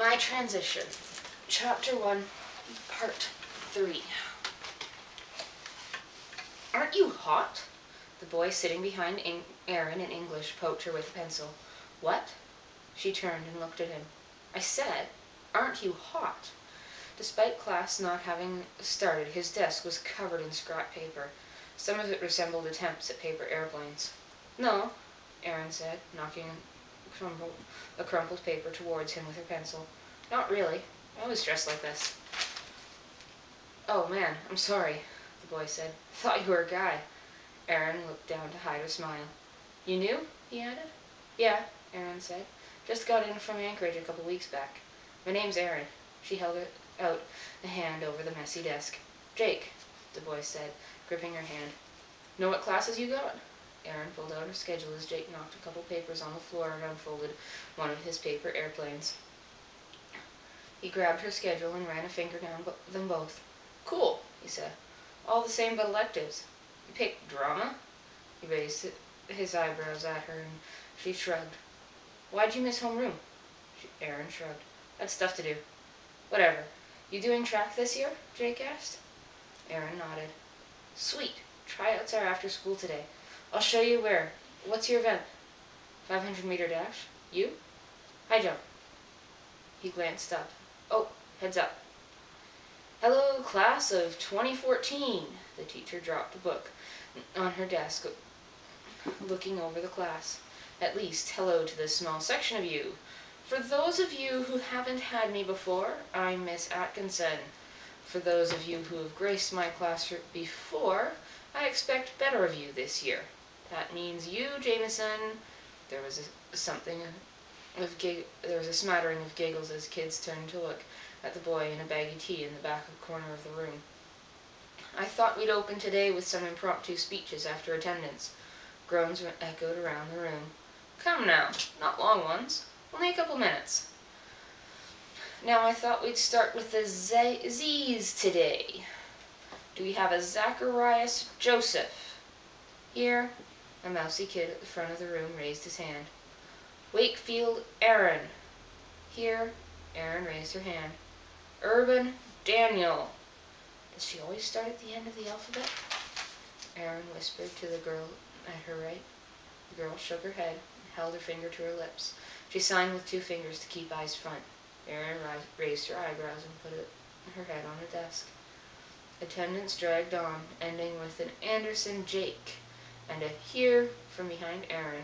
My Transition, Chapter 1, Part 3. Aren't you hot? The boy sitting behind Erin in English poked her with a pencil. What? She turned and looked at him. I said, aren't you hot? Despite class not having started, his desk was covered in scrap paper. Some of it resembled attempts at paper airplanes. No, Erin said, knocking a crumpled paper towards him with her pencil. Not really. I always dress like this. Oh, man, I'm sorry, the boy said. Thought you were a guy. Erin looked down to hide a smile. You knew? He added. Yeah, Erin said. Just got in from Anchorage a couple weeks back. My name's Erin. She held out a hand over the messy desk. Jake, the boy said, gripping her hand. Know what classes you got? Erin pulled out her schedule as Jake knocked a couple papers on the floor and unfolded one of his paper airplanes. He grabbed her schedule and ran a finger down them both. Cool, he said. All the same but electives. You picked drama? He raised his eyebrows at her and she shrugged. Why'd you miss homeroom? Erin shrugged. Had stuff to do. Whatever. You doing track this year? Jake asked. Erin nodded. Sweet. Tryouts are after school today. I'll show you where. What's your event? 500-meter dash. You? High jump. He glanced up. Oh, heads up. Hello, class of 2014. The teacher dropped a book on her desk, looking over the class. At least, hello to this small section of you. For those of you who haven't had me before, I'm Miss Atkinson. For those of you who have graced my class before, I expect better of you this year. That means you, Jameson. There was a smattering of giggles as kids turned to look at the boy in a baggy tee in the back corner of the room. I thought we'd open today with some impromptu speeches after attendance. Groans echoed around the room. Come now, not long ones. Only a couple minutes. Now I thought we'd start with the Z's today. Do we have a Zacharias Joseph? Here, a mousy kid at the front of the room raised his hand. Wakefield Aaron. Here, Erin raised her hand. Urban Daniel. Does she always start at the end of the alphabet? Erin whispered to the girl at her right. The girl shook her head and held her finger to her lips. She signed with two fingers to keep eyes front. Erin raised her eyebrows and put her head on the desk. Attendance dragged on, ending with an Anderson Jake and a here from behind Erin.